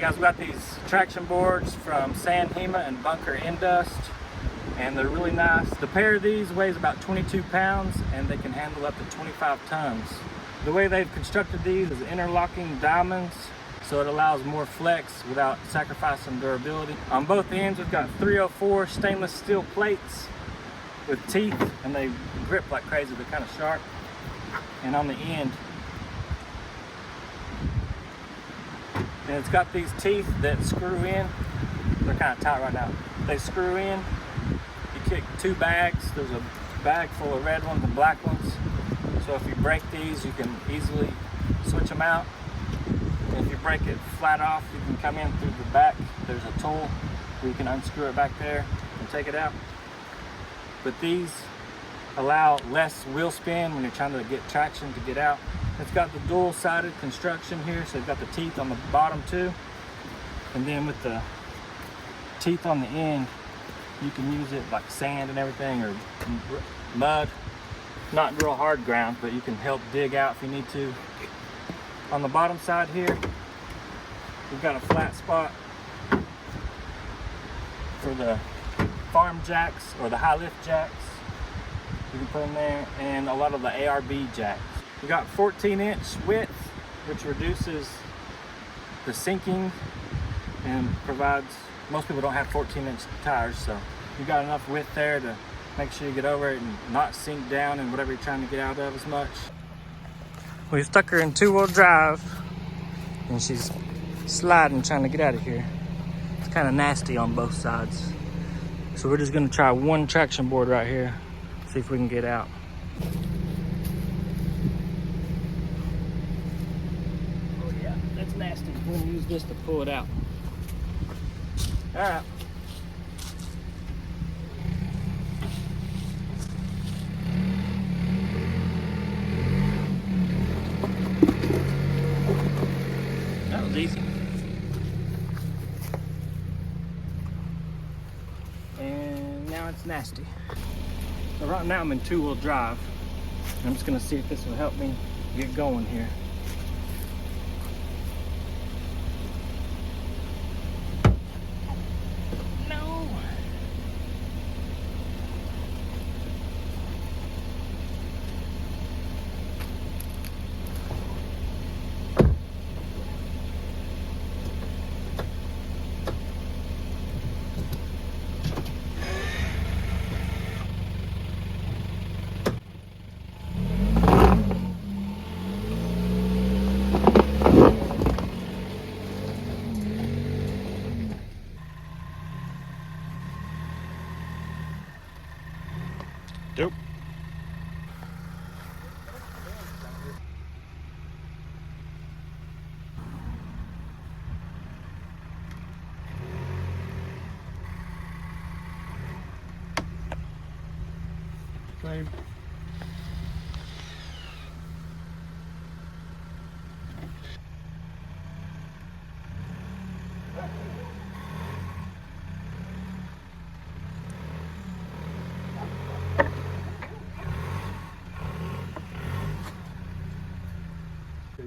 guys, we got these traction boards from Hima and Bunker Indust, and they're really nice. The pair of these weighs about 22 pounds and they can handle up to 25 tons. The way they've constructed these is interlocking diamonds, so it allows more flex without sacrificing durability. On both ends, we've got 304 stainless steel plates with teeth, and they grip like crazy. They're kind of sharp. And on the end, and it's got these teeth that screw in. They're kind of tight right now. They screw in. You kick 2 bags. There's a bag full of red ones and black ones. So if you break these, you can easily switch them out. And if you break it flat off, you can come in through the back. There's a tool where you can unscrew it back there and take it out. But these allow less wheel spin when you're trying to get traction to get out. It's got the dual-sided construction here, so you've got the teeth on the bottom too. And then with the teeth on the end, you can use it like sand and everything, or mud. Not real hard ground, but you can help dig out if you need to. On the bottom side here, we've got a flat spot for the farm jacks or the high lift jacks. You can put them there, and a lot of the ARB jacks. We got 14-inch width, which reduces the sinking and provides, most people don't have 14-inch tires, so you got enough width there to make sure you get over it and not sink down in whatever you're trying to get out of as much. We stuck her in 2-wheel drive, and she's sliding trying to get out of here. It's kind of nasty on both sides. So we're just gonna try one traction board right here, see if we can get out. Oh yeah, that's nasty. We're gonna use this to pull it out. All right. That was easy. And now it's nasty. So right now I'm in 2-wheel drive. I'm just gonna see if this will help me get going here. No. Nope. Same.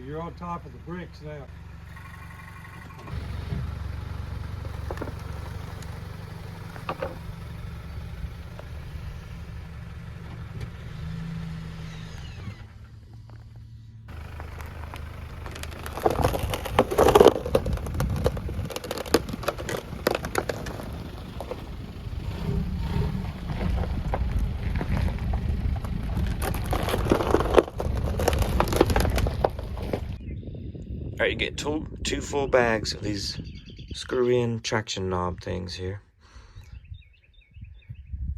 You're on top of the bricks now. All right, you get two full bags of these screw-in traction knob things here.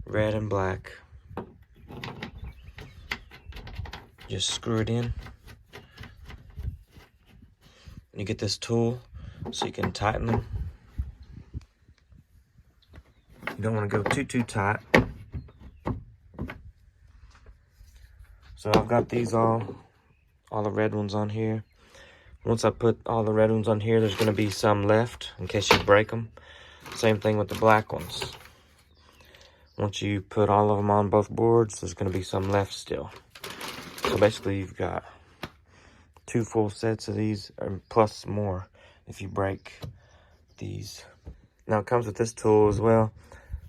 Red and black. Just screw it in. And you get this tool so you can tighten them. You don't want to go too tight. So I've got these all the red ones on here. Once I put all the red ones on here, there's going to be some left in case you break them. Same thing with the black ones. Once you put all of them on both boards, there's going to be some left still. So basically you've got 2 full sets of these, plus more if you break these. Now it comes with this tool as well.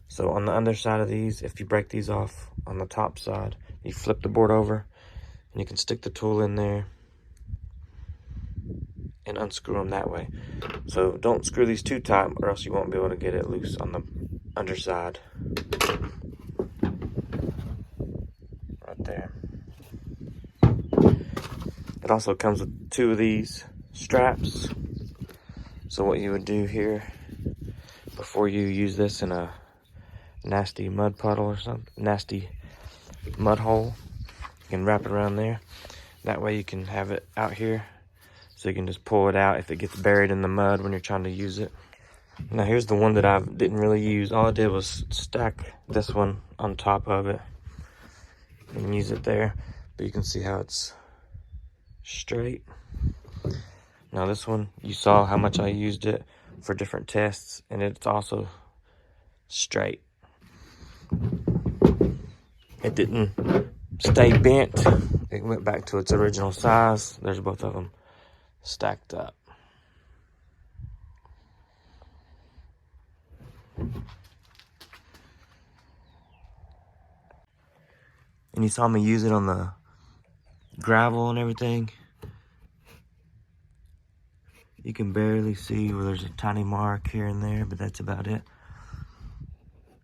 So on the underside of these, if you break these off on the top side, you flip the board over and you can stick the tool in there and unscrew them that way. So don't screw these too tight or else you won't be able to get it loose on the underside. Right there. It also comes with 2 of these straps. So what you would do here, before you use this in a nasty mud puddle or something, nasty mud hole, you can wrap it around there. That way you can have it out here, so you can just pull it out if it gets buried in the mud when you're trying to use it. Now here's the one that I didn't really use. All I did was stack this one on top of it and use it there. But you can see how it's straight. Now this one, you saw how much I used it for different tests, and it's also straight. It didn't stay bent. It went back to its original size. There's both of them stacked up. And you saw me use it on the gravel and everything. You can barely see where there's a tiny mark here and there, but that's about it.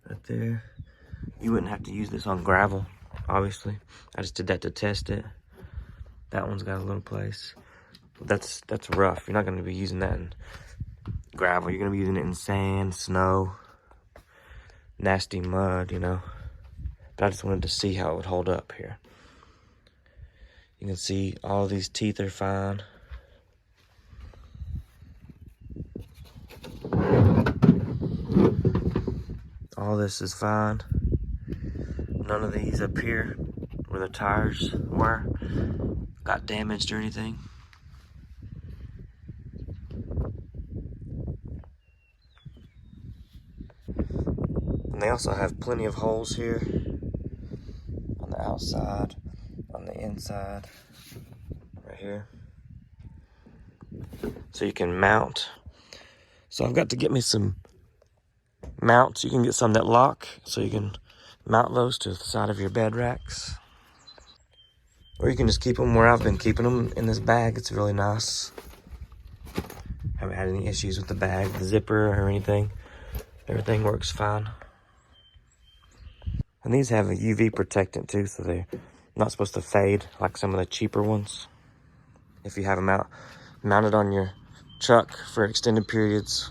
Right there. You wouldn't have to use this on gravel, obviously. I just did that to test it. That one's got a little place. That's rough. You're not going to be using that in gravel. You're going to be using it in sand, snow, nasty mud, you know. But I just wanted to see how it would hold up here. You can see all these teeth are fine. All this is fine. None of these up here where the tires were got damaged or anything. And they also have plenty of holes here on the outside, on the inside, right here. So you can mount. So I've got to get me some mounts. You can get some that lock, so you can mount those to the side of your bed racks. Or you can just keep them where I've been keeping them, in this bag. It's really nice. Haven't had any issues with the bag, the zipper, or anything. Everything works fine. And these have a UV protectant too, so they're not supposed to fade like some of the cheaper ones. If you have them mounted on your truck for extended periods.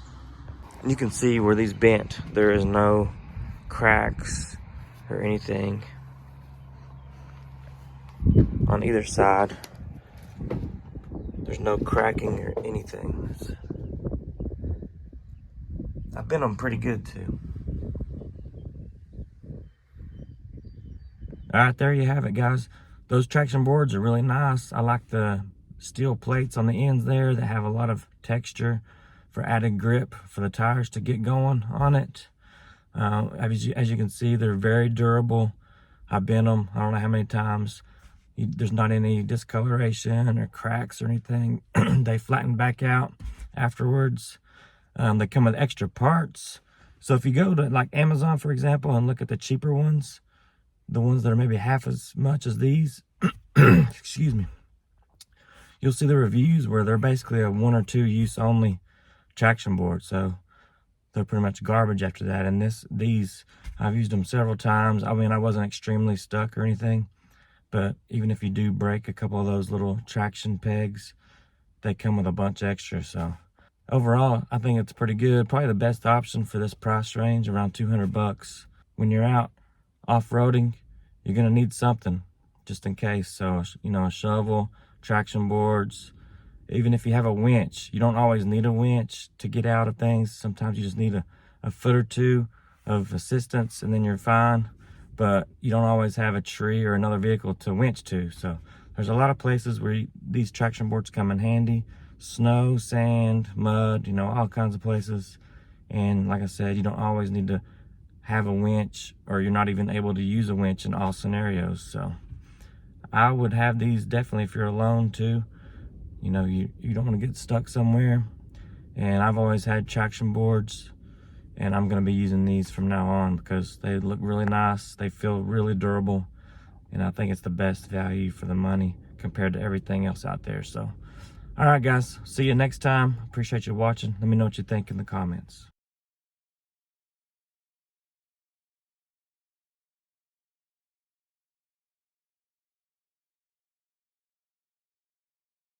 And you can see where these bent. There is no cracks or anything on either side. There's no cracking or anything. I've bent them pretty good too. All right, there you have it, guys. Those traction boards are really nice. I like the steel plates on the ends there that have a lot of texture for added grip for the tires to get going on it. As you can see, they're very durable. I've bent them, I don't know how many times. There's not any discoloration or cracks or anything. They flatten back out afterwards. They come with extra parts. So if you go to like Amazon, for example, and look at the cheaper ones, the ones that are maybe half as much as these, excuse me, you'll see the reviews where they're basically a 1 or 2 use only traction board. So they're pretty much garbage after that. And these, I've used them several times. I mean, I wasn't extremely stuck or anything, but even if you do break a couple of those little traction pegs, they come with a bunch extra. So overall, I think it's pretty good. Probably the best option for this price range, around 200 bucks. When you're out off-roading, you're gonna need something just in case. So, you know, a shovel, traction boards. Even if you have a winch, you don't always need a winch to get out of things. Sometimes you just need a foot or two of assistance and then you're fine. But you don't always have a tree or another vehicle to winch to. So there's a lot of places where these traction boards come in handy. Snow, sand, mud, you know, all kinds of places. And like I said, you don't always need to have a winch, or you're not even able to use a winch in all scenarios. So I would have these definitely if you're alone too. You know, you don't want to get stuck somewhere. And I've always had traction boards, and I'm gonna be using these from now on because they look really nice, they feel really durable, and I think it's the best value for the money compared to everything else out there. So, all right guys, see you next time. Appreciate you watching. Let me know what you think in the comments.